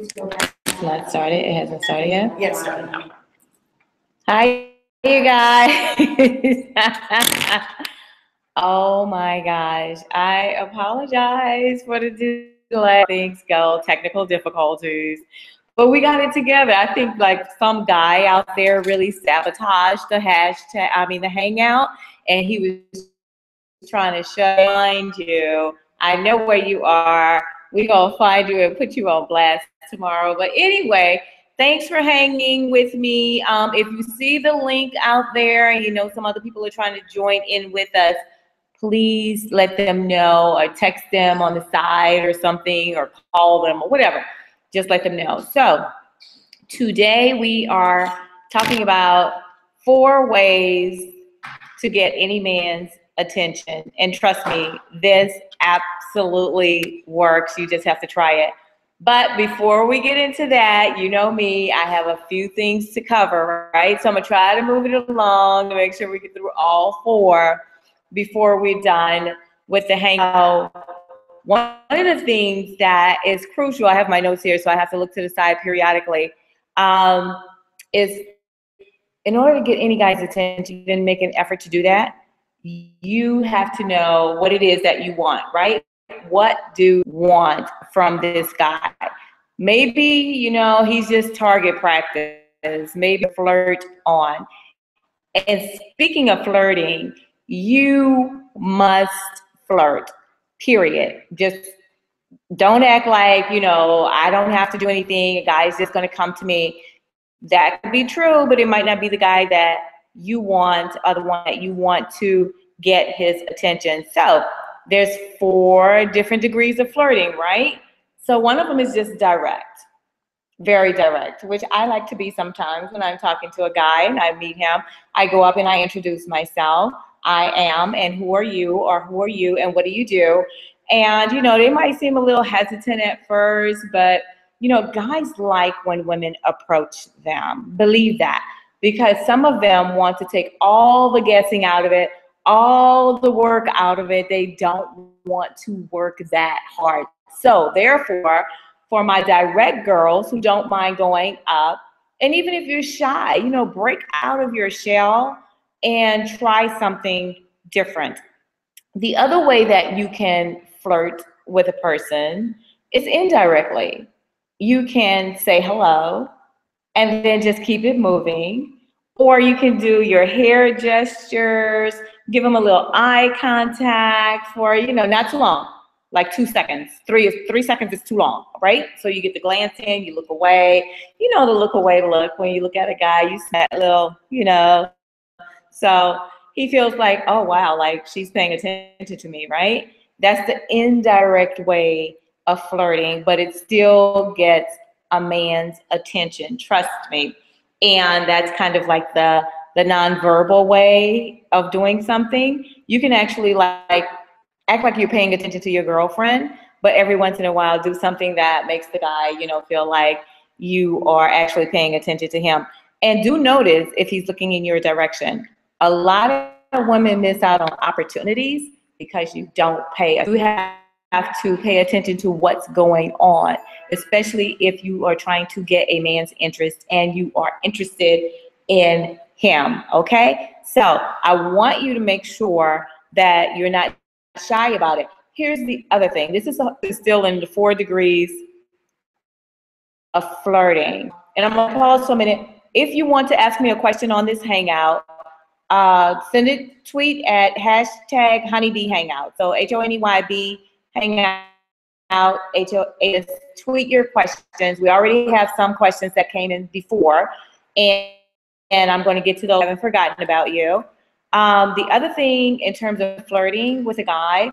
It's not started. It hasn't started yet. Yes, started now. Hi, you guys. Oh my gosh. I apologize for the delay. Things go, technical difficulties. But we got it together. I think like some guy out there really sabotaged the hashtag, the hangout, and he was trying to find you. I know where you are. We're going to find you and put you on blast tomorrow. But anyway, thanks for hanging with me. If you see the link out there and you know some other people are trying to join in with us, please let them know or text them on the side or something or call them or whatever. Just let them know. So today we are talking about 4 ways to get any man's attention. And trust me, this absolutely works. You just have to try it. But before we get into that, you know me, I have a few things to cover, right? So I'm going to try to move it along to make sure we get through all 4 before we're done with the hangout. One of the things that is crucial, I have my notes here, so I have to look to the side periodically, is in order to get any guy's attention and make an effort to do that, you have to know what it is that you want, right? What do you want from this guy? Maybe, he's just target practice, maybe flirt on. And speaking of flirting, you must flirt, period. Just don't act like, I don't have to do anything. A guy's just going to come to me. That could be true, but it might not be the guy that you want or the one that you want to get his attention. So there's 4 different degrees of flirting, right? So one of them is just direct, very direct, which I like to be sometimes when I'm talking to a guy and I meet him. I go up and I introduce myself. I am, and who are you, or who are you, and what do you do? And, they might seem a little hesitant at first, but, guys like when women approach them. Believe that. Because some of them want to take all the guessing out of it, all the work out of it. They don't want to work that hard. So, therefore, for my direct girls who don't mind going up, and even if you're shy, break out of your shell and try something different. The other way that you can flirt with a person is indirectly. You can say hello and then just keep it moving. Or you can do your hair gestures, give them a little eye contact for, not too long, like 2 seconds. 3 seconds is too long, right? So you get the glance in, you look away. You know the look away look when you look at a guy, you see that little, So he feels like, oh, wow, like she's paying attention to me, right? That's the indirect way of flirting, but it still gets a man's attention, trust me. And that's kind of like the nonverbal way of doing something. You can actually like act like you're paying attention to your girlfriend, but every once in a while do something that makes the guy, feel like you are actually paying attention to him. And do notice if he's looking in your direction. A lot of women miss out on opportunities because you don't pay. You have to pay attention to what's going on, especially if you are trying to get a man's interest and you are interested in him, okay? So I want you to make sure that you're not shy about it. Here's the other thing. This is still in the 4 degrees of flirting. And I'm going to pause for a minute. If you want to ask me a question on this hangout, send it, tweet at hashtag honeybee hangout. So HONEYB hangout, tweet your questions. We already have some questions that came in before, and I'm going to get to those. I haven't forgotten about you. The other thing in terms of flirting with a guy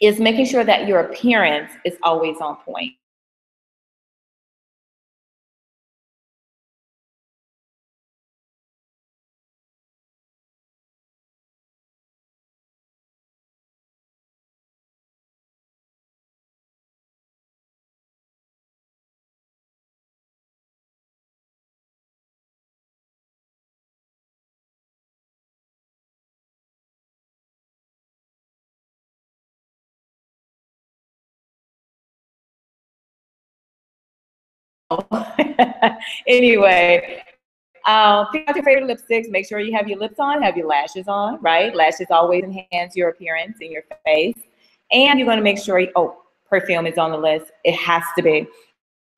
is making sure that your appearance is always on point. Anyway, pick out your favorite lipsticks. Make sure you have your lips on, have your lashes on, right? Lashes always enhance your appearance in your face. And you're going to make sure, perfume is on the list. It has to be.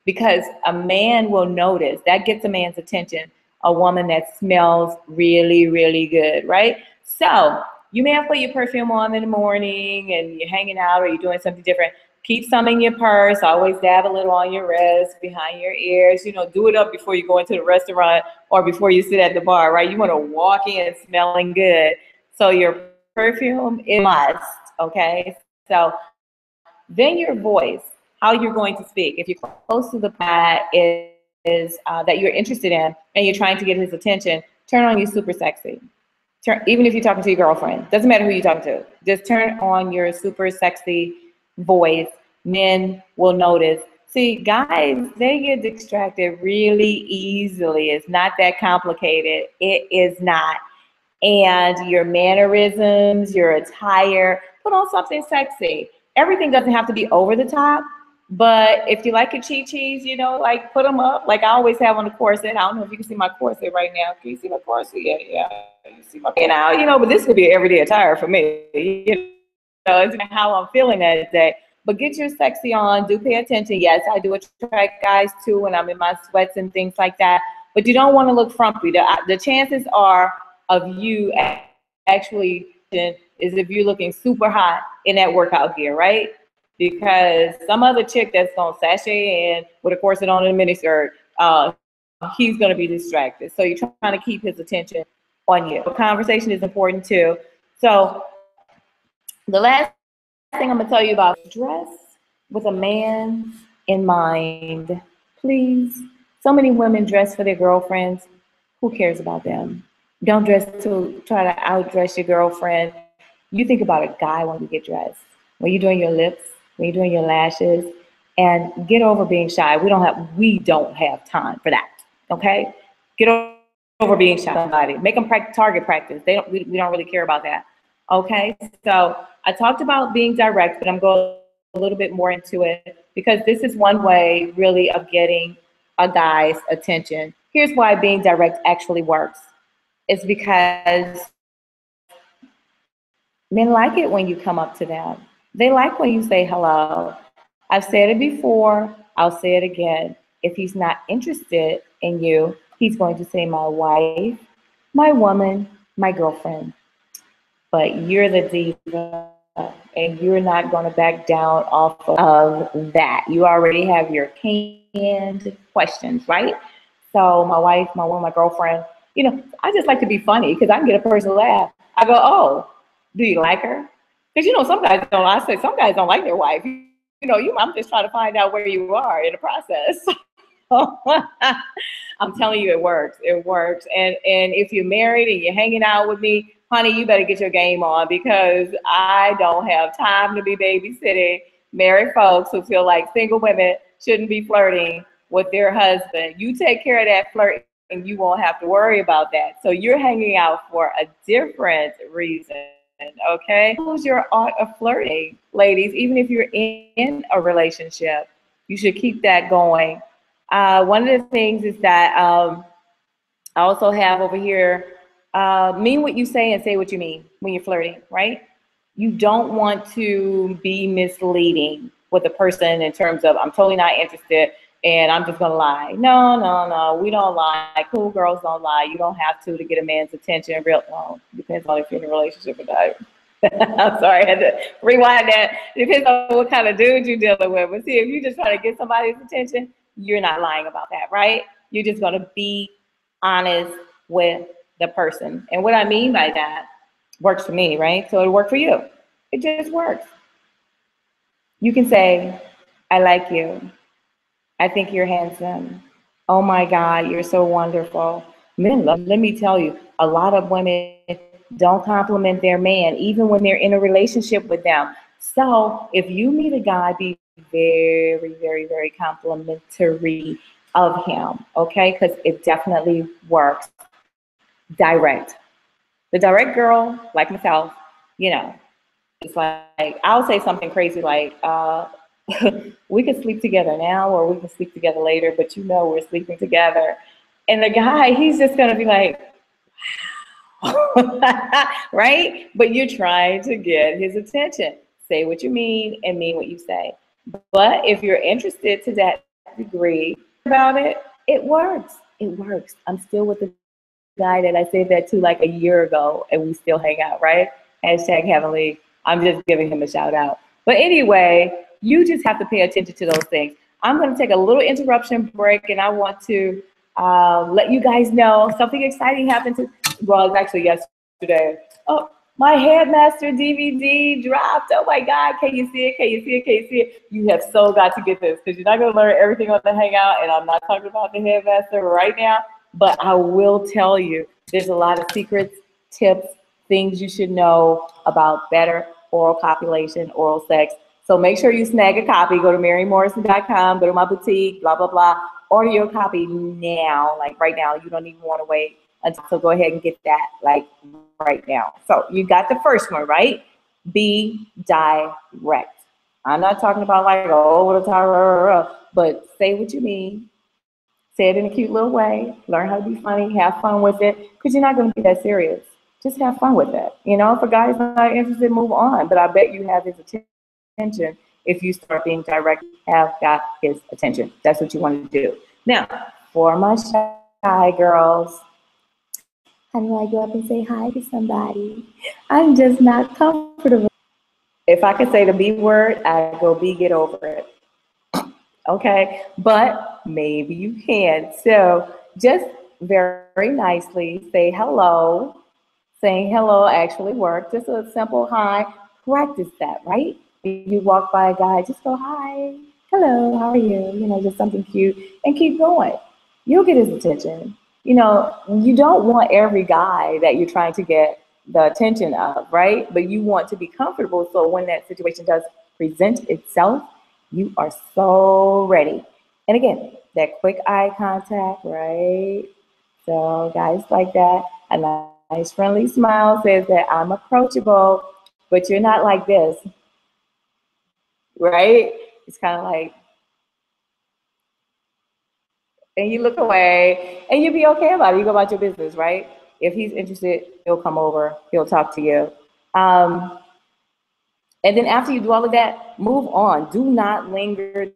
Because a man will notice. That gets a man's attention. A woman that smells really, really good, right? So you may have put your perfume on in the morning and you're hanging out or you're doing something different. Keep some in your purse. Always dab a little on your wrist, behind your ears. Do it up before you go into the restaurant or before you sit at the bar, right? You want to walk in smelling good. So your perfume is a must, okay? So then your voice, how you're going to speak. If you're close to the that is that you're interested in and you're trying to get his attention, turn on you super sexy. Even if you're talking to your girlfriend, doesn't matter who you're talking to, just turn on your super sexy voice. Men will notice. See, guys, they get distracted really easily. It's not that complicated. It is not. And your mannerisms, your attire, put on something sexy. Everything doesn't have to be over the top, but if you like your chi-chis, like put them up. Like I always have on the corset. I don't know if you can see my corset right now. Can you see my corset? Yeah. You see my but this could be an everyday attire for me. It's how I'm feeling that day. But get your sexy on. Do pay attention. Yes, I do attract guys too when I'm in my sweats and things like that. But you don't want to look frumpy. The chances are of you actually is if you're looking super hot in that workout gear, right? Because some other chick that's gonna sashay in with a corset on and a miniskirt, he's gonna be distracted. So you're trying to keep his attention on you. Conversation is important too. So the last thing I'm gonna tell you about, dress with a man in mind, please. So many women dress for their girlfriends. Who cares about them? Don't dress to try to outdress your girlfriend. You think about a guy when you get dressed, when you're doing your lips, when you're doing your lashes, and get over being shy. We don't have time for that. Okay? Get over being shy. Somebody make them target practice. We don't really care about that. Okay? So I talked about being direct, but I'm going a little bit more into it because this is one way really of getting a guy's attention. Here's why being direct actually works. It's because men like it when you come up to them. They like when you say hello. I've said it before, I'll say it again. If he's not interested in you, he's going to say my wife, my woman, my girlfriend. But you're the diva, and you're not going to back down off of that. You already have your canned questions, right? So my wife, my woman, my girlfriend, I just like to be funny because I can get a person to laugh. I go, oh, do you like her? Because some guys don't. I say some guys don't like their wife. I'm just trying to find out where you are in the process. I'm telling you, it works. It works. And if you're married and you're hanging out with me, honey, you better get your game on because I don't have time to be babysitting married folks who feel like single women shouldn't be flirting with their husband. You take care of that flirt and you won't have to worry about that. So you're hanging out for a different reason, okay? Who's your art of flirting, ladies? Even if you're in a relationship, you should keep that going. One of the things is that I also have over here, mean what you say and say what you mean when you're flirting, right? You don't want to be misleading with a person in terms of, I'm totally not interested and I'm just gonna lie. No, we don't lie. Cool girls don't lie. You don't have to get a man's attention. Well, depends on if you're in a relationship or not. I'm sorry, I had to rewind that. Depends on what kind of dude you're dealing with. But see, if you're just trying to get somebody's attention, you're not lying about that, right? You're just gonna be honest with the person. And what I mean by that works for me, right? So it'll work for you. It just works. You can say, I like you. I think you're handsome. Oh my God, you're so wonderful. Men, let me tell you, a lot of women don't compliment their man, even when they're in a relationship with them. So if you meet a guy, be very, very, very complimentary of him, okay? Because it definitely works. Direct. The direct girl, like myself, it's like, I'll say something crazy like, we can sleep together now or we can sleep together later, but you know we're sleeping together. And the guy, he's just gonna be like, right? But you're trying to get his attention. Say what you mean and mean what you say. But if you're interested to that degree about it, it works. It works. I'm still with the guy that I said that to like a year ago, and we still hang out, right? Hashtag Heavenly. I'm just giving him a shout out. But anyway, you just have to pay attention to those things. I'm going to take a little interruption break, and I want to let you guys know something exciting happened to, well, it's actually yesterday. Oh, my Headmaster DVD dropped. Oh my God, can you see it? Can you see it? Can you see it? You have so got to get this because you're not going to learn everything on the Hangout, and I'm not talking about the Headmaster right now, but I will tell you there's a lot of secrets, tips, things you should know about better oral copulation, oral sex. So make sure you snag a copy. Go to marymorrison.com, go to my boutique, blah, blah, blah. Order your copy now, like right now. You don't even want to wait until, so go ahead and get that like right now. So you got the first one, right? Be direct. I'm not talking about like, oh, what a time, but say what you mean. Say it in a cute little way. Learn how to be funny. Have fun with it, because you're not going to be that serious. Just have fun with it. You know, if a guy's not interested, move on. But I bet you have his attention if you start being direct. Have got his attention. That's what you want to do. Now, for my shy girls, how do I go up and say hi to somebody? I'm just not comfortable. If I could say the B word, I go B, get over it. Okay, but maybe you can. So just very nicely say hello. Saying hello actually works. Just a simple hi. Practice that, right? If you walk by a guy, just go hi, hello, how are you? You know, just something cute, and keep going. You'll get his attention. You know, you don't want every guy that you're trying to get the attention of, right? But you want to be comfortable, so when that situation does present itself, you are so ready. And again, that quick eye contact, right? So guys like that, a nice friendly smile says that I'm approachable, but you're not like this, right? It's kind of like, and you look away and you be okay about it. You go about your business, right? If he's interested, he'll come over, he'll talk to you. And then after you do all of that, move on. Do not linger.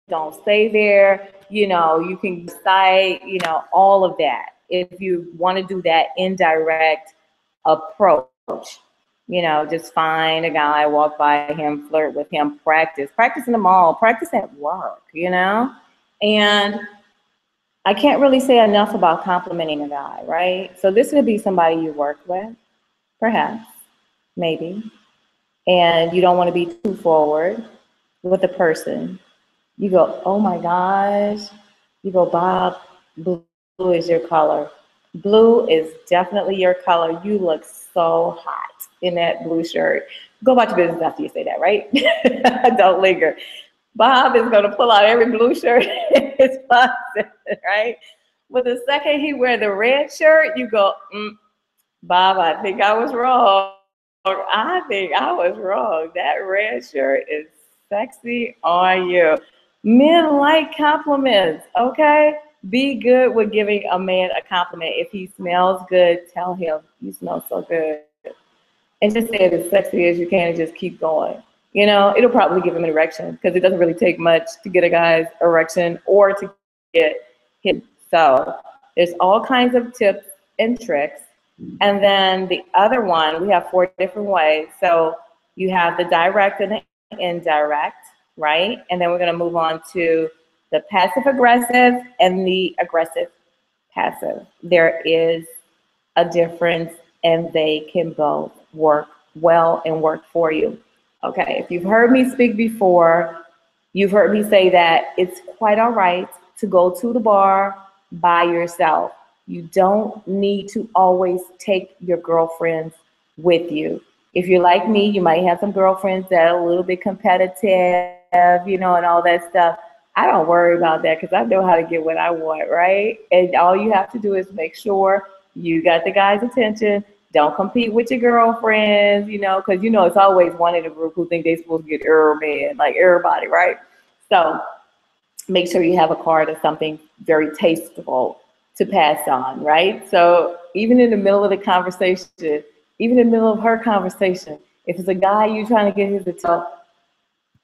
Don't stay there. You know, you can decide, you know, all of that. If you want to do that indirect approach, you know, just find a guy, walk by him, flirt with him, practice. Practice in the mall, practice at work, you know? And I can't really say enough about complimenting a guy, right? So this would be somebody you work with, perhaps, maybe, and you don't want to be too forward with the person. You go, oh my gosh. You go, Bob, blue is your color. Blue is definitely your color. You look so hot in that blue shirt. Go about your business after you say that, right? Don't linger. Bob is going to pull out every blue shirt in his closet, right? But the second he wear the red shirt, you go, Bob, I think I was wrong. I think I was wrong. That red shirt is sexy on you. Men like compliments, okay? Be good with giving a man a compliment. If he smells good, tell him, you smell so good. And just say it as sexy as you can and just keep going. You know, it'll probably give him an erection because it doesn't really take much to get a guy's erection or to get him. So there's all kinds of tips and tricks. And then the other one, we have 4 different ways. So you have the direct and the indirect, right? And then we're going to move on to the passive aggressive and the aggressive passive. There is a difference, and they can both work well and work for you. Okay, if you've heard me speak before, you've heard me say that it's quite all right to go to the bar by yourself. You don't need to always take your girlfriends with you. If you're like me, you might have some girlfriends that are a little bit competitive, you know, and all that stuff. I don't worry about that because I know how to get what I want, right? And all you have to do is make sure you got the guy's attention. Don't compete with your girlfriends, you know, because you know it's always one in the group who think they're supposed to get man, like everybody, right? So make sure you have a card of something very tasteful to pass on, right? So even in the middle of the conversation, even in the middle of her conversation, if it's a guy you trying to get his attention,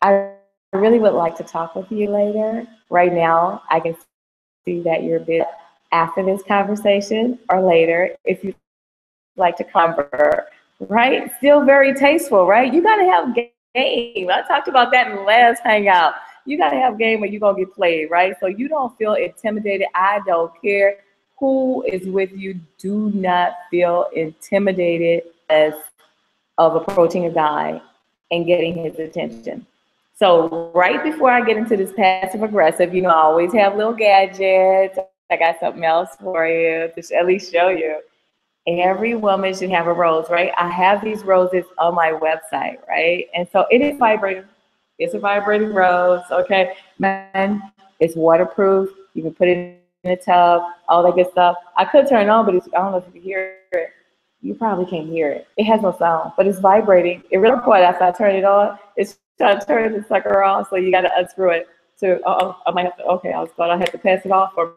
I really would like to talk with you later. Right now, I can see that you're busy. After this conversation or later, if you like to convert, right? Still very tasteful, right? You got to have game. I talked about that in the last hangout. You got to have game or you're going to get played, right? So you don't feel intimidated. I don't care who is with you. Do not feel intimidated as of approaching a guy and getting his attention. So right before I get into this passive aggressive, you know, I always have little gadgets. I got something else for you to at least show you. Every woman should have a rose, right? I have these roses on my website, right? And so it is vibrating. It's a vibrating rose, okay? Man, it's waterproof. You can put it in a tub, all that good stuff. I could turn it on, but I don't know if you can hear it. You probably can't hear it. It has no sound, but it's vibrating. It really quiet after I turn it on. It's trying to turn the sucker off, so you got to unscrew it. I might have to, okay, I thought I had to pass it off for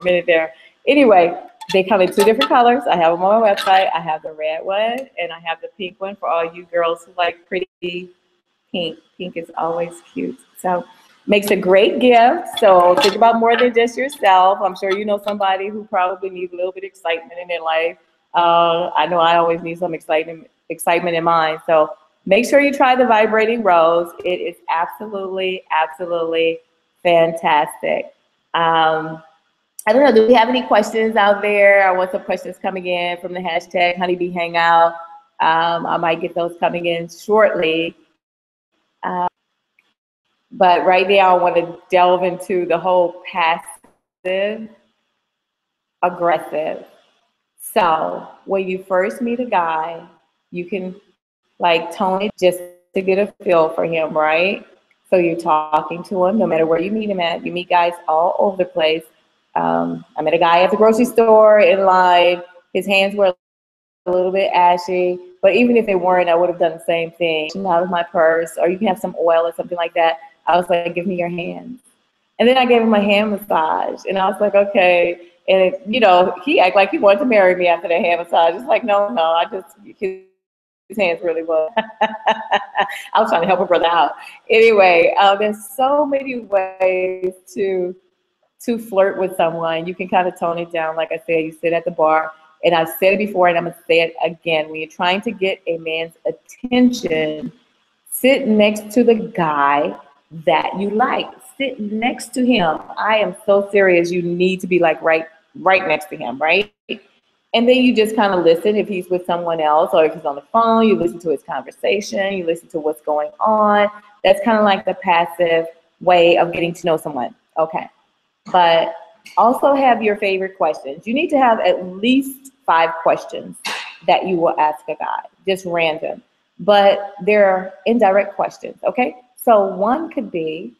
a minute there. Anyway, they come in 2 different colors. I have them on my website. I have the red one, and I have the pink one for all you girls who like pretty pink. Pink is always cute. So makes a great gift. So think about more than just yourself. I'm sure you know somebody who probably needs a little bit of excitement in their life. I know I always need some excitement in mine. So make sure you try the vibrating rose. It is absolutely, absolutely fantastic. I don't know, do we have any questions out there? I want some questions coming in from the hashtag Honeybee Hangout. I might get those coming in shortly. But right now I want to delve into the whole passive aggressive. So when you first meet a guy, you can like tone it just to get a feel for him, right? So you're talking to him no matter where you meet him at. You meet guys all over the place. I met a guy at the grocery store in line. His hands were a little bit ashy, but even if they weren't, I would have done the same thing. Out of my purse, or you can have some oil or something like that. I was like, give me your hands. And then I gave him a hand massage, and I was like, okay. And it, you know, he acted like he wanted to marry me after that hand massage. It's like, no, I just, his hands really was. I was trying to help a brother out. Anyway, there's so many ways to flirt with someone. You can kind of tone it down. Like I said, you sit at the bar, and I've said it before, and I'm gonna say it again. When you're trying to get a man's attention, sit next to the guy that you like. Sit next to him. I am so serious. You need to be like right next to him, right? And then you just kind of listen if he's with someone else, or if he's on the phone, you listen to his conversation, you listen to what's going on. That's kind of like the passive way of getting to know someone. Okay. But also have your favorite questions. You need to have at least 5 questions that you will ask a guy, just random. But they're indirect questions, okay? So one could be,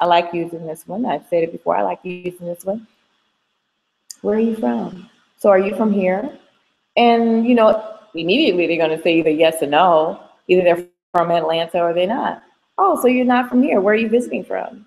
I like using this one. I've said it before, I like using this one. Where are you from? So are you from here? And, you know, immediately they're going to say either yes or no. Either they're from Atlanta or they're not. Oh, so you're not from here. Where are you visiting from?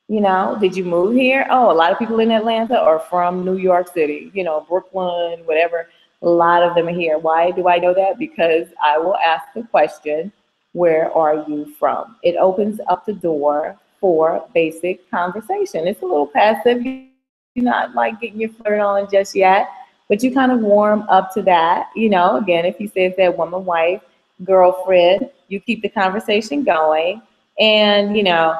You know, did you move here? Oh, a lot of people in Atlanta are from New York City, you know, Brooklyn, whatever. A lot of them are here. Why do I know that? Because I will ask the question, where are you from? It opens up the door for basic conversation. It's a little passive. You're not like getting your flirt on just yet, but you kind of warm up to that. You know, again, if he says that woman, wife, girlfriend, you keep the conversation going. And, you know,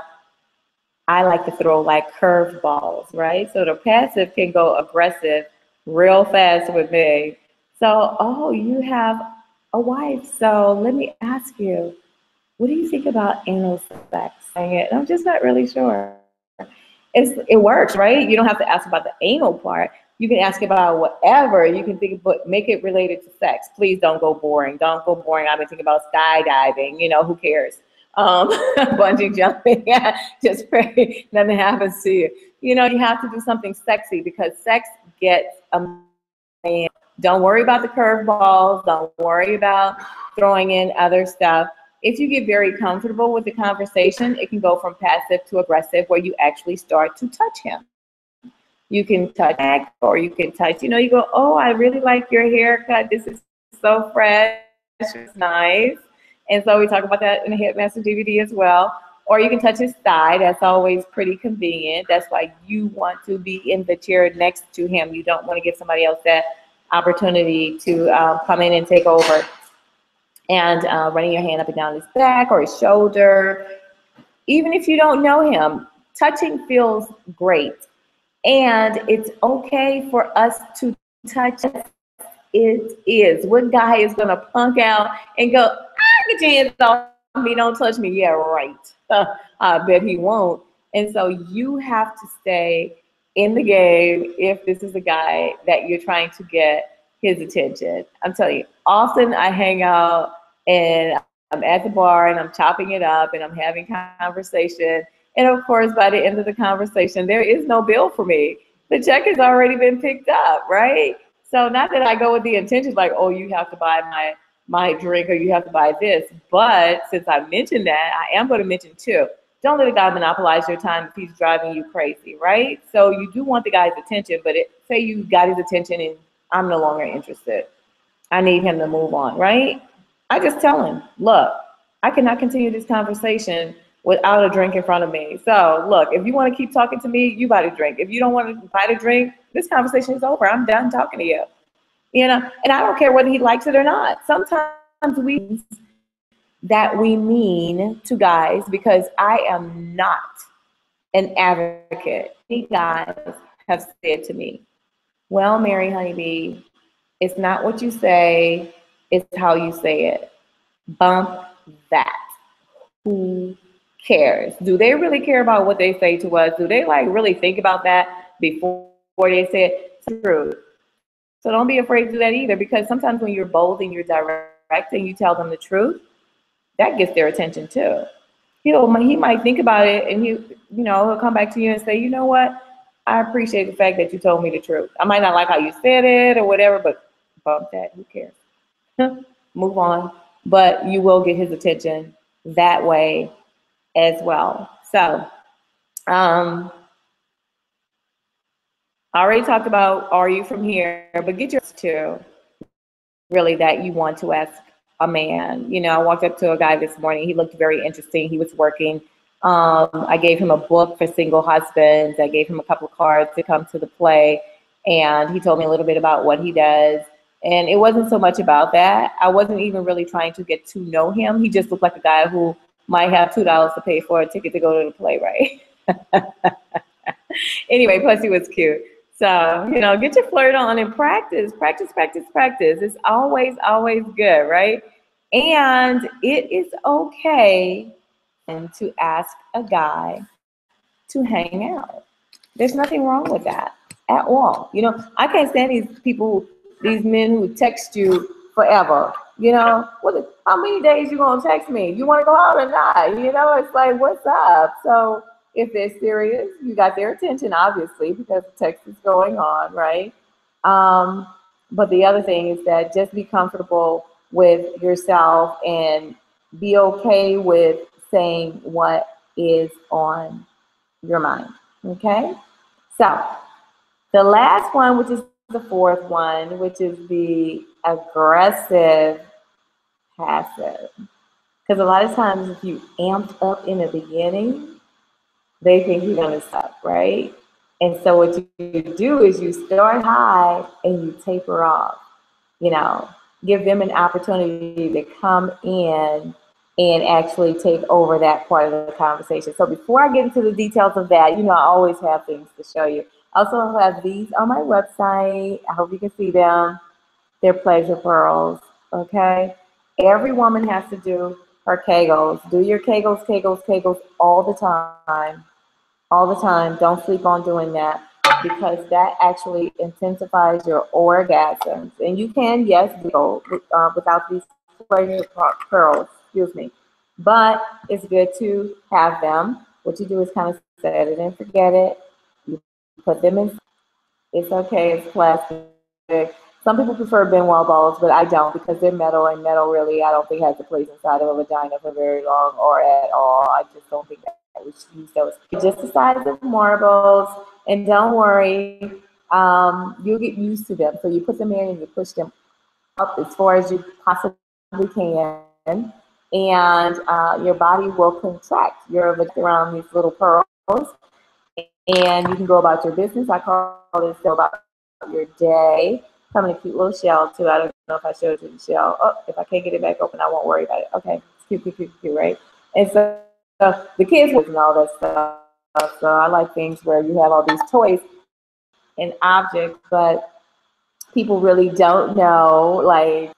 I like to throw like curveballs, right? So the passive can go aggressive real fast with me. So, oh, you have a wife. So let me ask you, what do you think about anal sex? I'm just not really sure. It works, right? You don't have to ask about the anal part. You can ask about whatever. You can think, but make it related to sex. Please don't go boring. Don't go boring. I've been thinking about skydiving. You know, who cares? Bungee jumping. Just pray nothing happens to you. You know, you have to do something sexy because sex gets a man Don't worry about the curveballs. Don't worry about throwing in other stuff. If you get very comfortable with the conversation, it can go from passive to aggressive, where you actually start to touch him. You can touch back, or you can touch, you go, oh, I really like your haircut. This is so fresh. It's nice. And so we talk about that in the Headmaster DVD as well. Or you can touch his thigh. That's always pretty convenient. That's why you want to be in the chair next to him. You don't want to give somebody else that opportunity to come in and take over. And running your hand up and down his back or his shoulder. Even if you don't know him, touching feels great. And it's okay for us to touch. It is. What guy is going to punk out and go, get your hands off me, don't touch me? Yeah, right. I bet he won't. And so you have to stay in the game if this is a guy that you're trying to get his attention. I'm telling you, often I hang out and I'm at the bar and I'm chopping it up and I'm having conversation. And of course, by the end of the conversation, there is no bill for me. The check has already been picked up, right? So not that I go with the intention like, oh, you have to buy my drink or you have to buy this. But since I mentioned that, I am going to mention too, don't let a guy monopolize your time if he's driving you crazy, right? So you do want the guy's attention, but say you got his attention and I'm no longer interested. I need him to move on, right? I just tell him, look, I cannot continue this conversation without a drink in front of me. So look, if you want to keep talking to me, you buy the drink. If you don't want to buy the drink, this conversation is over. I'm done talking to you. And I don't care whether he likes it or not. Sometimes we mean to guys, because I am not an advocate. Many guys have said to me, well, Mary Honeybee, it's not what you say, it's how you say it. Bump that. Who cares? Do they really care about what they say to us? Do they really think about that before they say it? True. So don't be afraid to do that either, because sometimes when you're bold and you're direct and you tell them the truth, that gets their attention too. He might think about it and he'll come back to you and say, you know what? I appreciate the fact that you told me the truth. I might not like how you said it or whatever, but bump that. Who cares? Move on. But you will get his attention that way as well. So, I already talked about, are you from here? But get yours too, really, that you want to ask a man. I walked up to a guy this morning. He looked very interesting. He was working. I gave him a book for single husbands. I gave him a couple of cards to come to the play. And he told me a little bit about what he does. And it wasn't so much about that. I wasn't even really trying to get to know him. He just looked like a guy who might have $2 to pay for a ticket to go to the play, right? Anyway, plus he was cute. So, get your flirt on and practice. It's always, always good, right? And it is okay to ask a guy to hang out. There's nothing wrong with that at all. I can't stand these men who text you forever. How many days you gonna text me? You want to go out or not? It's like, what's up? So if they're serious, you got their attention, obviously, because the text is going on, right? But the other thing is that just be comfortable with yourself and be okay with saying what is on your mind, okay? So the last one, which is the fourth one, which is the aggressive passive. Because a lot of times if you amped up in the beginning, they think you're going to suck, right? And so what you do is you start high and you taper off, give them an opportunity to come in and actually take over that part of the conversation. So before I get into the details of that, I always have things to show you. I also have these on my website. I hope you can see them. They're pleasure pearls, okay? Every woman has to do her Kegels. Do your Kegels all the time. All the time. Don't sleep on doing that, because that actually intensifies your orgasms. And you can, yes, go without these pleasure pearls, but it's good to have them. What you do is kind of set it and forget it. You put them in. It's okay. It's plastic. Some people prefer Benoit balls, but I don't because they're metal, and metal really, I don't think has a place inside of a vagina for very long or at all. I just don't think that we should use those. Just the size of marbles, and don't worry, you'll get used to them. So you put them in and you push them up as far as you possibly can, and your body will contract. You're around these little pearls, and you can go about your business. I call this go about your day. Come in a cute little shell too. I don't know if I showed you the shell. Oh, if I can't get it back open, I won't worry about it. Okay, it's cute, cute, cute, cute, right? And so the kids and all that stuff. So I like things where you have all these toys and objects, but people really don't know, like,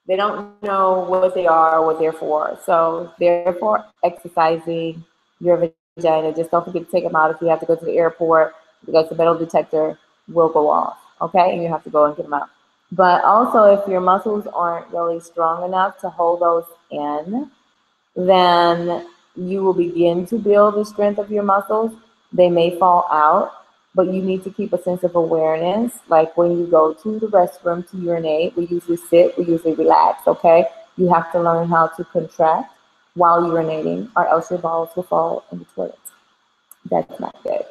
they don't know what they are, what they're for. So therefore, exercising your vagina. Just don't forget to take them out if you have to go to the airport, because the metal detector will go off. Okay, and you have to go and get them out. But also, if your muscles aren't really strong enough to hold those in, then you will begin to build the strength of your muscles. They may fall out, but you need to keep a sense of awareness. Like when you go to the restroom to urinate, we usually sit, we usually relax, okay? You have to learn how to contract while urinating, or else your balls will fall in the toilet. That's not good.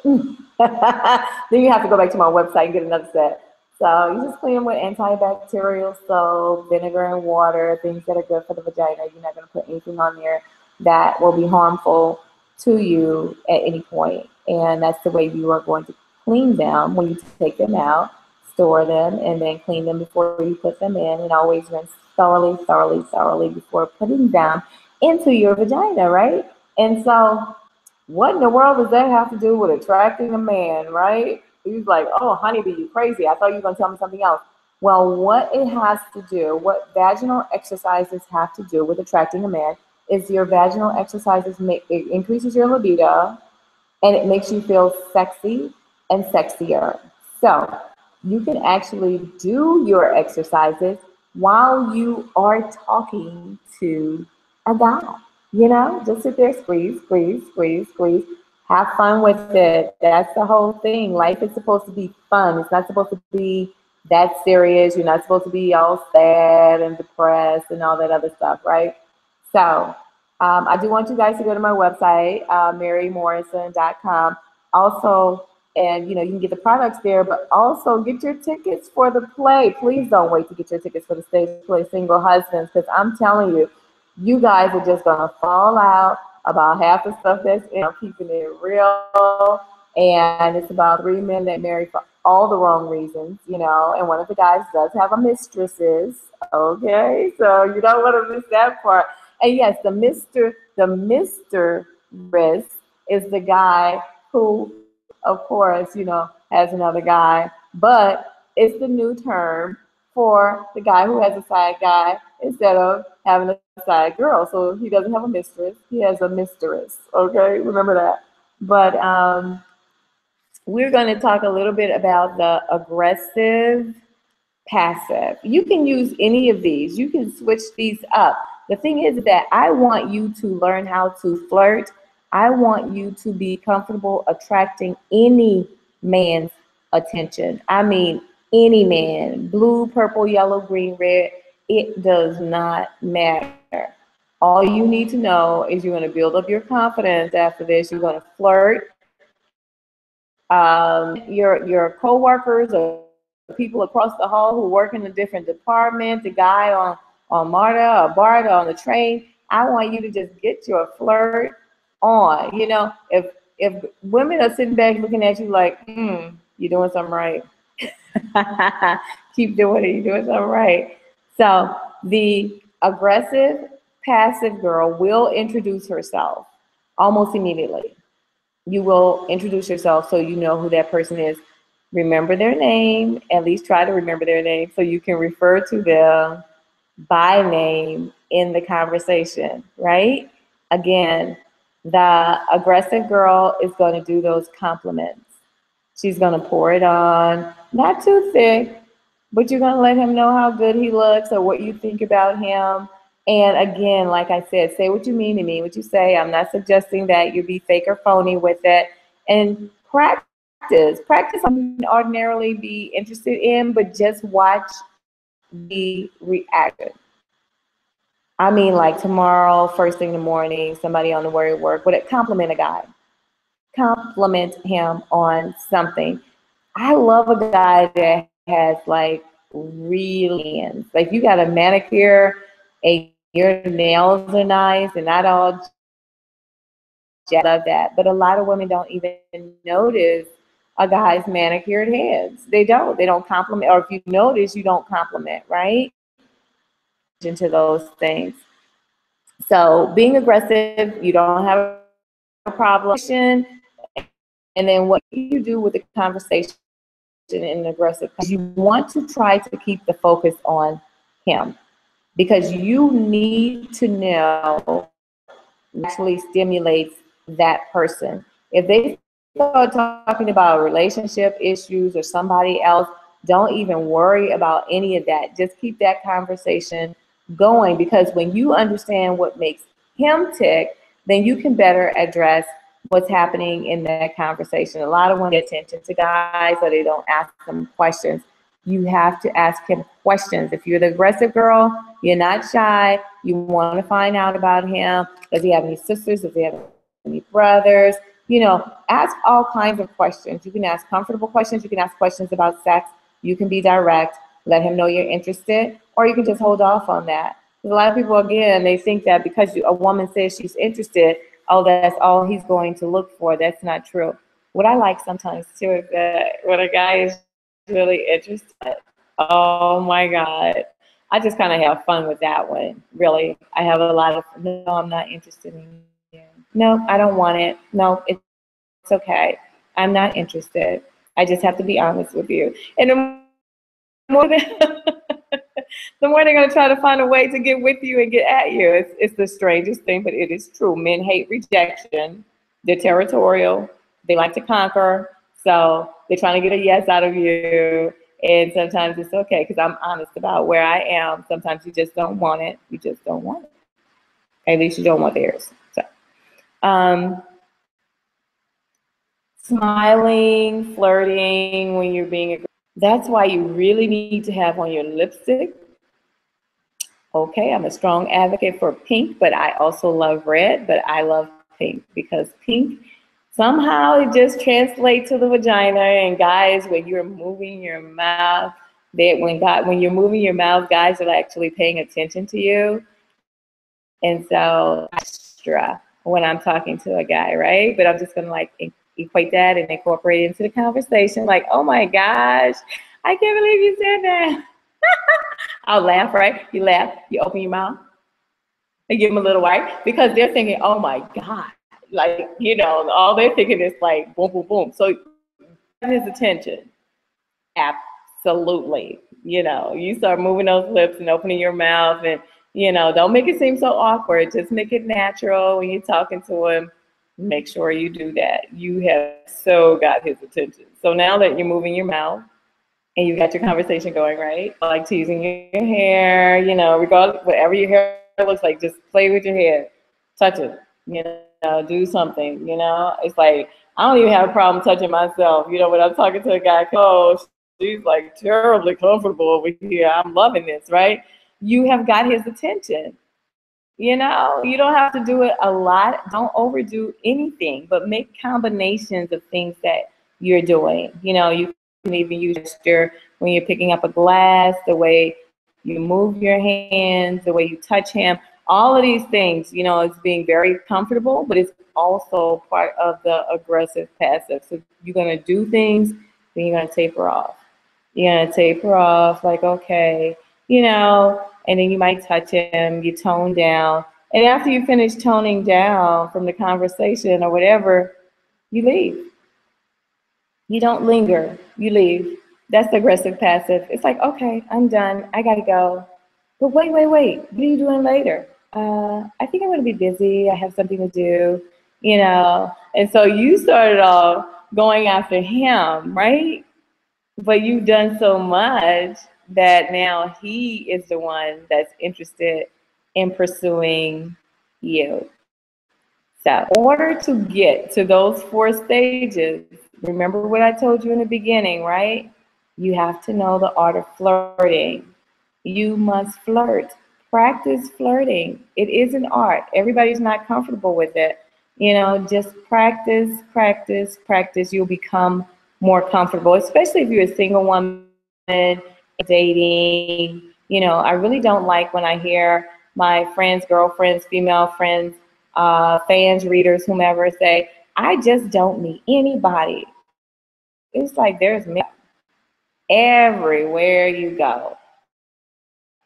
Then you have to go back to my website and get another set. So you just clean them with antibacterial soap, vinegar and water, things that are good for the vagina. You're not going to put anything on there that will be harmful to you at any point. And that's the way you are going to clean them when you take them out, store them, and then clean them before you put them in. And always rinse thoroughly, thoroughly, thoroughly before putting them into your vagina, right? And so what in the world does that have to do with attracting a man, right? He's like, oh, honeybee, you crazy. I thought you were going to tell me something else. Well, what it has to do, what vaginal exercises have to do with attracting a man is your vaginal exercises, it increases your libido, and it makes you feel sexy and sexier. So you can actually do your exercises while you are talking to a guy. You know, just sit there, squeeze, squeeze, squeeze, squeeze. Have fun with it. That's the whole thing. Life is supposed to be fun. It's not supposed to be that serious. You're not supposed to be all sad and depressed and all that other stuff, right? So I do want you guys to go to my website, marymorrison.com. Also, and you can get the products there, but also get your tickets for the play. Please don't wait to get your tickets for the stage play, Single Husbands, because I'm telling you, you guys are just gonna fall out about half the stuff that's keeping it real. And it's about 3 men that marry for all the wrong reasons, and one of the guys does have a mistresses. Okay, so you don't want to miss that part. And yes, the mistress is the guy who, of course, has another guy, but it's the new term for the guy who has a side guy instead of having a side girl. So he doesn't have a mistress, he has a mistress. Okay, remember that. But we're going to talk a little bit about the aggressive, passive. You can use any of these. You can switch these up. The thing is that I want you to learn how to flirt. I want you to be comfortable attracting any man's attention. I mean, any man, blue, purple, yellow, green, red, it does not matter. All you need to know is you're going to build up your confidence after this. You're going to flirt. Your co-workers or people across the hall who work in a different department, the guy on MARTA or BARTA on the train, I want you to just get your flirt on. If women are sitting back looking at you like, you're doing something right. Keep doing it, you're doing something right. So the aggressive, passive girl will introduce herself almost immediately. You will introduce yourself so you know who that person is. Remember their name, at least try to remember their name so you can refer to them by name in the conversation, right? Again, the aggressive girl is going to do those compliments. She's going to pour it on, not too thick, but you're going to let him know how good he looks or what you think about him. And again, like I said, say what you mean and mean what you say. I'm not suggesting that you be fake or phony with it. And practice Practice something ordinarily be interested in, but just watch the reaction. I mean, like tomorrow, first thing in the morning, somebody on the way to work, would it compliment a guy? Compliment him on something. I love a guy that has like really hands. Like you got a manicure and your nails are nice and not all. I love that. But a lot of women don't even notice a guy's manicured hands. They don't. They don't compliment. Or if you notice, you don't compliment, right? Into those things. So being aggressive, you don't have a problem. And then what you do with the conversation in an aggressive, you want to try to keep the focus on him because you need to know what actually stimulates that person. If they start talking about relationship issues or somebody else, don't even worry about any of that. Just keep that conversation going because when you understand what makes him tick, then you can better address what's happening in that conversation. A lot of women pay attention to guys, so they don't ask them questions. You have to ask him questions. If you're the aggressive girl, you're not shy. You want to find out about him. Does he have any sisters? Does he have any brothers? You know, ask all kinds of questions. You can ask comfortable questions. You can ask questions about sex. You can be direct. Let him know you're interested. Or you can just hold off on that. Because a lot of people, again, they think that because a woman says she's interested, oh, that's all he's going to look for. That's not true. What I like sometimes, too, is that when a guy is really interested, oh, my God. I just kind of have fun with that one, really. I have a lot of, no, I'm not interested in you. No, I don't want it. No, it's okay. I'm not interested. I just have to be honest with you. And the more, the more they're going to try to find a way to get with you and get at you. It's the strangest thing, but it is true. Men hate rejection. They're territorial. They like to conquer. So they're trying to get a yes out of you. And sometimes it's okay because I'm honest about where I am. Sometimes you just don't want it. You just don't want it. At least you don't want theirs. So, smiling, flirting when you're being aggressive. That's why you really need to have on your lipstick. Okay, I'm a strong advocate for pink, but I also love red, but I love pink because pink, somehow it just translates to the vagina. And guys, when you're moving your mouth, when you're moving your mouth, guys are actually paying attention to you. And so extra when I'm talking to a guy, right? But I'm just gonna like equate that and incorporate it into the conversation. Like, oh my gosh, I can't believe you said that. I'll laugh, right? You laugh, you open your mouth, and give them a little white because they're thinking, oh my God. Like, you know, all they're thinking is like boom, boom, boom. So his attention. Absolutely. You know, you start moving those lips and opening your mouth and, you know, don't make it seem so awkward. Just make it natural when you're talking to him. Make sure you do that. You have so got his attention. So now that you're moving your mouth and you got your conversation going, right? Like teasing your hair, you know, regardless, whatever your hair looks like, just play with your hair. Touch it, you know, do something, you know. It's like, I don't even have a problem touching myself. You know, when I'm talking to a guy, oh, she's like terribly comfortable over here. I'm loving this, right? You have got his attention. You know, you don't have to do it a lot. Don't overdo anything, but make combinations of things that you're doing. You know, you can even use gesture when you're picking up a glass, the way you move your hands, the way you touch him. All of these things, you know, it's being very comfortable, but it's also part of the aggressive passive. So you're going to do things, then you're going to taper off. You're going to taper off like, okay, you know, and then you might touch him, you tone down. And after you finish toning down from the conversation or whatever, you leave. You don't linger, you leave. That's aggressive passive. It's like, okay, I'm done, I gotta go. But wait, what are you doing later? I think I'm gonna be busy, I have something to do, you know. And so you started off going after him, right? But you've done so much that now he is the one that's interested in pursuing you. So in order to get to those 4 stages Remember what I told you in the beginning, right? You have to know the art of flirting. You must flirt. Practice flirting. It is an art. Everybody's not comfortable with it. Just practice, practice, practice. You'll become more comfortable, especially if you're a single woman dating. I really don't like when I hear my friends, girlfriends, female friends, fans, readers, whomever say, I just don't meet anybody. It's like there's men everywhere you go.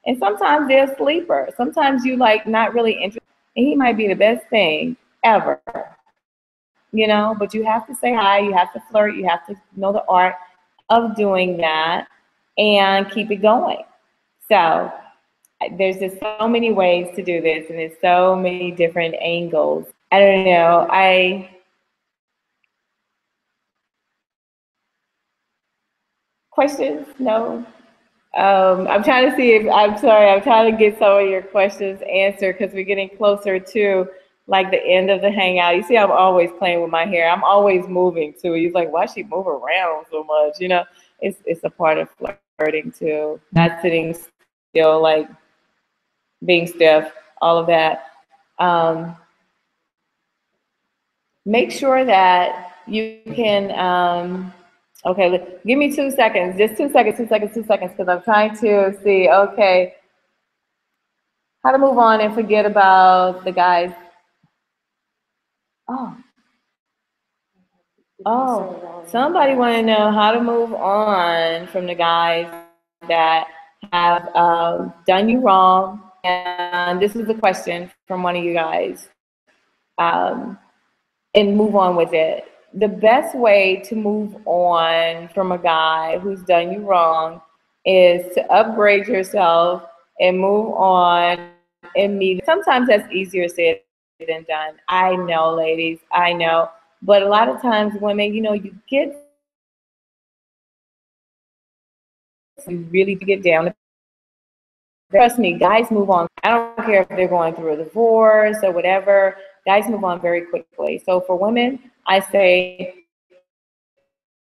And sometimes they're a sleeper. Sometimes you like not really interested, and he might be the best thing ever. But you have to say hi, you have to flirt, you have to know the art of doing that and keep it going. So there's just so many ways to do this, and there's so many different angles. I don't know. Questions? No? I'm trying to see if, I'm sorry, I'm trying to get some of your questions answered because we're getting closer to like the end of the hangout. You see, I'm always playing with my hair. I'm always moving too. He's like, why she move around so much? It's a part of flirting too. Not sitting still, like being stiff, all of that. Make sure that you can, okay, give me 2 seconds, just 2 seconds, 2 seconds, 2 seconds, because I'm trying to see, okay, how to move on and forget about the guys. Somebody want to know how to move on from the guys that have done you wrong. And this is a question from one of you guys. And move on with it. The best way to move on from a guy who's done you wrong is to upgrade yourself and move on and meet. Sometimes that's easier said than done. I know, ladies, I know. But a lot of times women, you really get down. Trust me, guys move on. I don't care if they're going through a divorce or whatever. Guys move on very quickly. So for women, I say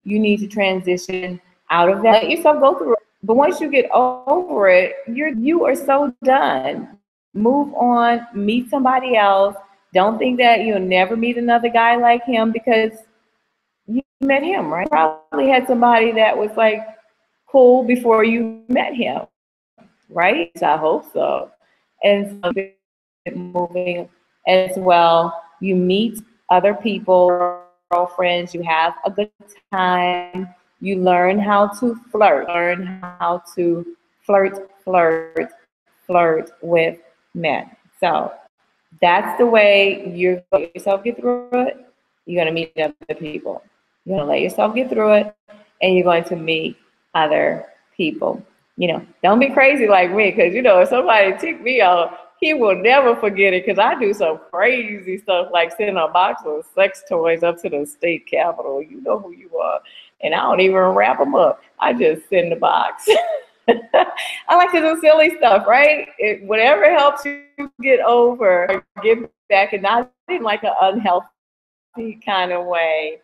you need to transition out of that. Let yourself go through it. But once you get over it, you are so done. Move on, meet somebody else. Don't think that you'll never meet another guy like him because you met him, right? You probably had somebody that was like cool before you met him, right? I hope so. And so moving as well, you meet other people, girlfriends, you have a good time, you learn how to flirt, flirt with men. So that's the way you're going to let yourself get through it. You're going to meet other people. You're going to let yourself get through it, and you're going to meet other people. Don't be crazy like me, because, if somebody tick me off, he will never forget it, because I do some crazy stuff like sending a box of sex toys up to the state capitol. You know who you are. And I don't even wrap them up. I just send the box. I like to do silly stuff, right? Whatever helps you get over, get back, and not in like an unhealthy kind of way.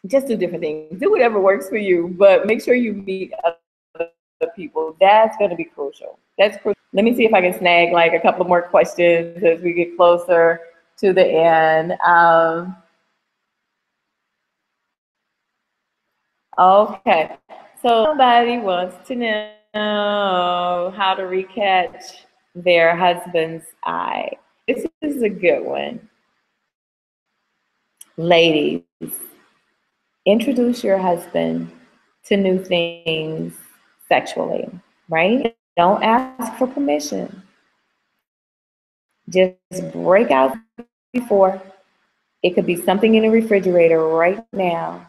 Just do different things. Do whatever works for you, but make sure you meet other people. That's going to be crucial. That's crucial. Let me see if I can snag like a couple more questions as we get closer to the end. Okay, so somebody wants to know how to recatch their husband's eye. This is a good one. Ladies, introduce your husband to new things sexually, right? Don't ask for permission. Just break out before. It could be something in the refrigerator right now.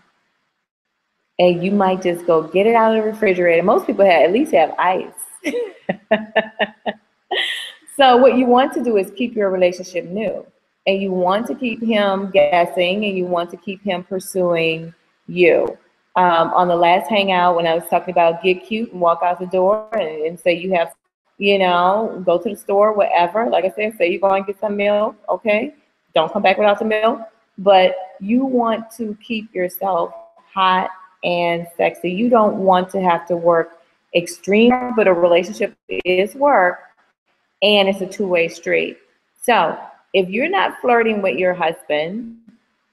And you might just go get it out of the refrigerator. Most people at least have ice. So what you want to do is keep your relationship new. And you want to keep him guessing, and you want to keep him pursuing you. On the last hangout, when I was talking about get cute and walk out the door and say you have, go to the store, whatever. Like I said, say you're going to get some milk, okay? Don't come back without the milk. but you want to keep yourself hot and sexy. You don't want to have to work extreme, but a relationship is work and it's a two-way street. So if you're not flirting with your husband,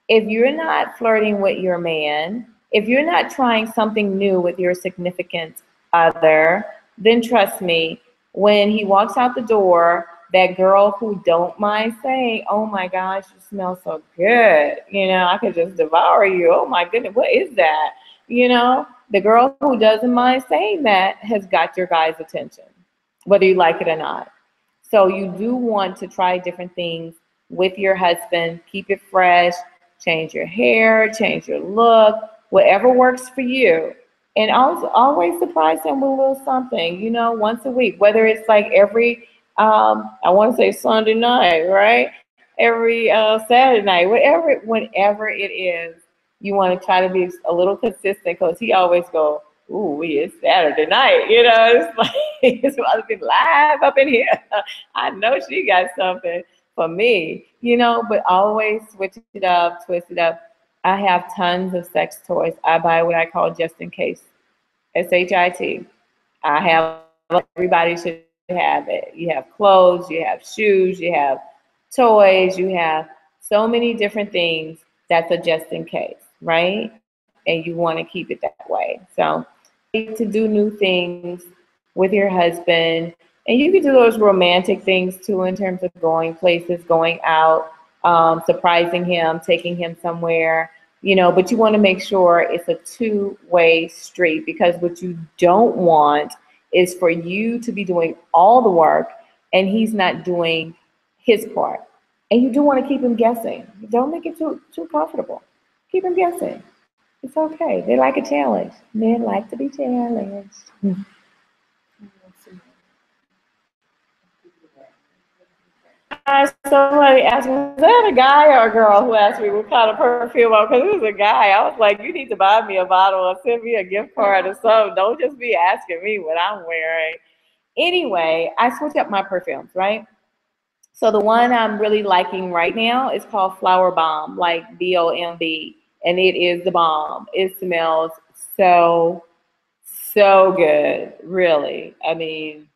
if you're not flirting with your man, if you're not trying something new with your significant other, then trust me, when he walks out the door, that girl who don't mind saying, oh my gosh, you smell so good, I could just devour you. Oh my goodness, what is that? The girl who doesn't mind saying that has got your guy's attention, whether you like it or not. So you do want to try different things with your husband, keep it fresh, change your hair, change your look, whatever works for you. And also always surprise him with a little something, once a week, whether it's like every, I want to say Sunday night, right? Every Saturday night, whenever it is, you want to try to be a little consistent because he always go, ooh, it's Saturday night, it's like, it's about to be live up in here. I know she got something for me, but always switch it up, twist it up. I have tons of sex toys. I buy what I call just in case, SHIT. I have, everybody should have it. You have clothes, you have shoes, you have toys, you have so many different things that's a just in case, right? And you want to keep it that way. So to do new things with your husband, and you can do those romantic things too in terms of going places, going out, surprising him, taking him somewhere, but you want to make sure it's a two-way street, because what you don't want is for you to be doing all the work and he's not doing his part. And you do want to keep him guessing. Don't make it too comfortable. Keep him guessing. It's okay. They like a challenge. Men like to be challenged. Somebody asked me, is that a guy or a girl who asked me what kind of perfume? Because it was a guy. I was like, you need to buy me a bottle or send me a gift card or something. Don't just be asking me what I'm wearing. Anyway, I switched up my perfumes, right? So the one I'm really liking right now is called Flower Bomb, like BOMB, and it is the bomb. It smells so, so good, really. I mean,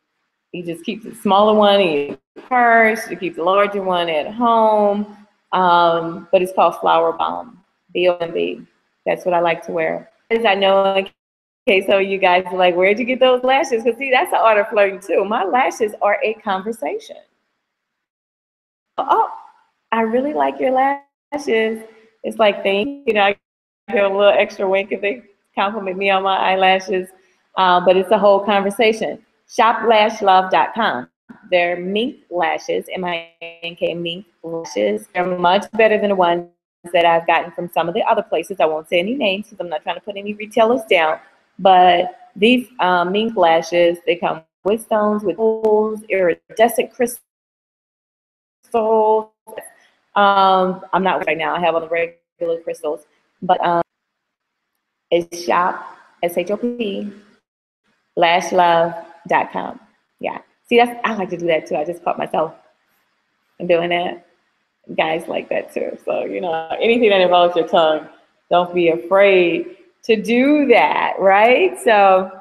you just keep the smaller one in your purse, you keep the larger one at home, but it's called Flower Bomb, BOMB. That's what I like to wear. As I know, in case some of you guys are like, where'd you get those lashes? Because see, that's an art of flirting too. My lashes are a conversation. Oh, I really like your lashes. It's like, thank you. I get a little extra wink if they compliment me on my eyelashes. But it's a whole conversation. ShopLashLove.com. They're mink lashes, M-I-N-K, mink lashes. They're much better than the ones that I've gotten from some of the other places. I won't say any names because I'm not trying to put any retailers down. But these mink lashes, they come with stones, with holes, iridescent crystals. I'm not right now. I have on the regular crystals, but it's shop, SHOP, lashlove.com. Yeah. See, I like to do that too. I just caught myself doing that. Guys like that too. So, anything that involves your tongue, don't be afraid to do that, right? So,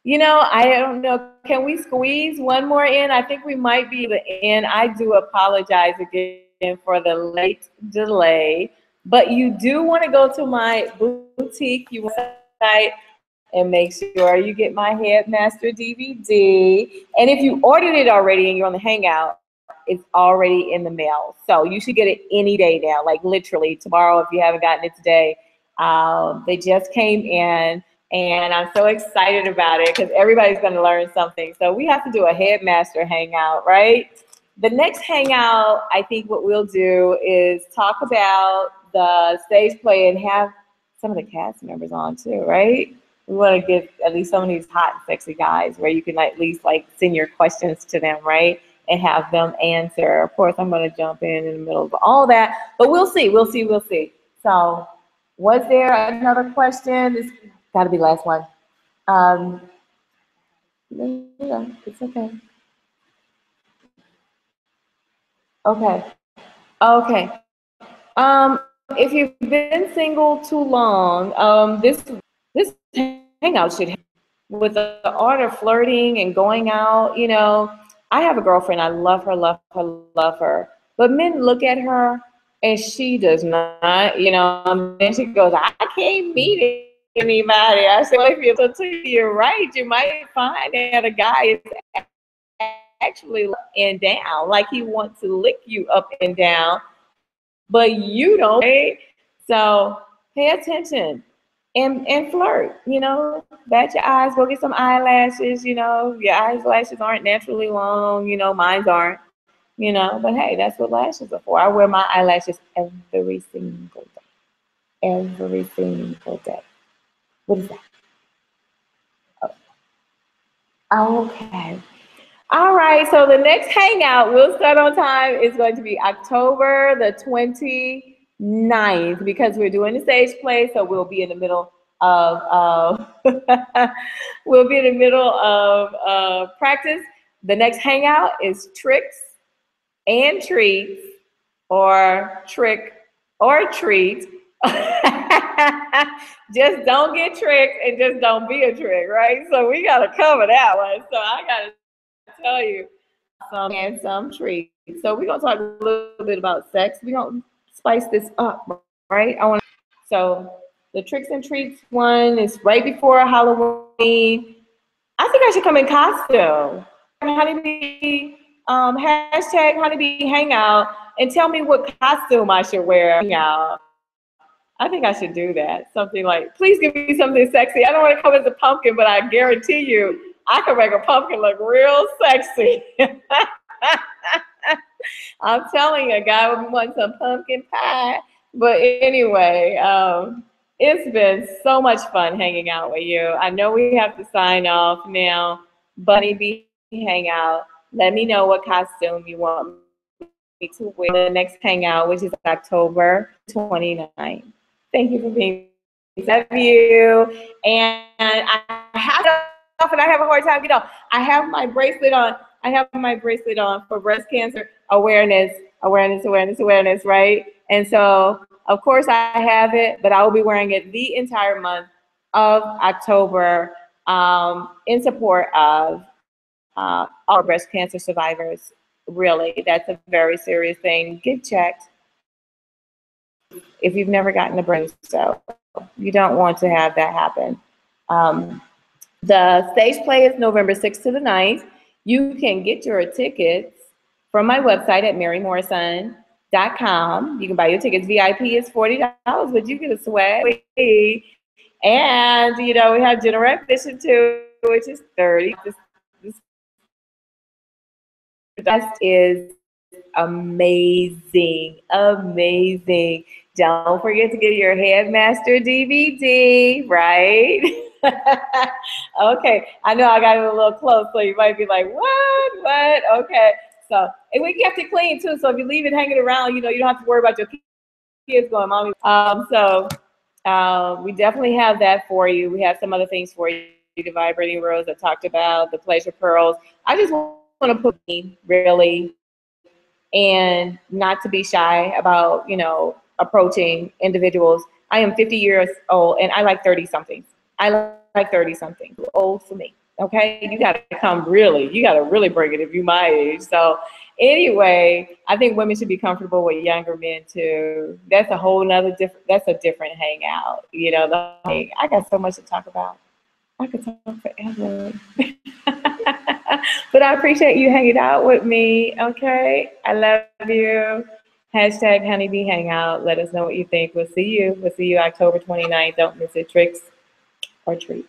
I don't know. Can we squeeze one more in? I think we might be the end. I do apologize again for the late delay, but you do want to go to my boutique website and make sure you get my Headmaster DVD. And if you ordered it already and you're on the Hangout, it's already in the mail. So you should get it any day now, like literally tomorrow if you haven't gotten it today. They just came in. And I'm so excited about it because everybody's going to learn something. So we have to do a Headmaster Hangout, right? The next Hangout, I think what we'll do is talk about the stage play and have some of the cast members on too, right? We want to get at least some of these hot, sexy guys where you can at least like send your questions to them, right? And have them answer. Of course, I'm going to jump in the middle of all that, but we'll see. So was there another question? This got to be the last one. Yeah, it's okay. Okay. if you've been single too long, this hangout should with the art of flirting and going out. You know, I have a girlfriend. I love her, love her, love her. But men look at her and she does not. You know, and then she goes, I can't meet anybody. I said, well, if you're to your right, you might find that a guy is actually up and down, like he wants to lick you up and down, but you don't. Right? So pay attention and flirt. You know, bat your eyes, go get some eyelashes. You know, your eyelashes aren't naturally long. You know, mine aren't. You know, but hey, that's what lashes are for. I wear my eyelashes every single day. Every single day. What is that? Oh, okay. All right, so the next hangout, we'll start on time, is going to be October the 29th because we're doing the stage play, so we'll be in the middle of we'll be in the middle of practice. The next hangout is tricks and treats, or trick or treat. Just don't get tricked and just don't be a trick, right? So we gotta cover that one. So I gotta tell you some and some treats. So we're gonna talk a little bit about sex. We're gonna spice this up, right? So the tricks and treats one is right before Halloween. I think I should come in costume. Honeybee, hashtag honeybee hangout, and tell me what costume I should wear. Hangout. I think I should do that. Something like, please give me something sexy. I don't want to come as a pumpkin, but I guarantee you, I can make a pumpkin look real sexy. I'm telling you, a guy would want some pumpkin pie. But anyway, it's been so much fun hanging out with you. I know we have to sign off now. Bunny Bee Hangout. Let me know what costume you want me to wear the next hangout, which is October 29th. Thank you for being here. Love you. And I have and I have a hard time getting off. I have my bracelet on. I have my bracelet on for breast cancer awareness, right? And so, of course, I have it, but I will be wearing it the entire month of October in support of all breast cancer survivors. Really, that's a very serious thing. Get checked if you've never gotten a breast, so you don't want to have that happen. The stage play is November 6th to the 9th. You can get your tickets from my website at marymorrison.com. You can buy your tickets. VIP is $40, but you get a swag. And, you know, we have general admission too, which is $30. That is amazing, amazing. Don't forget to get your Headmaster DVD, right? Okay, I know I got it a little close, so you might be like, what? Okay, so, and we kept it clean too, so if you leave it hanging around, you know, you don't have to worry about your kids going, mommy. We definitely have that for you. We have some other things for you. The vibrating rose I talked about, the pleasure pearls. I just want to put me really, and not to be shy about, you know, approaching individuals. I am 50 years old and I like 30 somethings. I like 30 something. Old for me. Okay, you gotta you gotta really bring it if you my age. So anyway, I think women should be comfortable with younger men too. That's a whole nother that's a different hangout. You know, I got so much to talk about. I could talk forever. But I appreciate you hanging out with me, okay? I love you. Hashtag honeybee hangout. Let us know what you think. We'll see you. We'll see you October 29th. Don't miss it. Tricks or treats.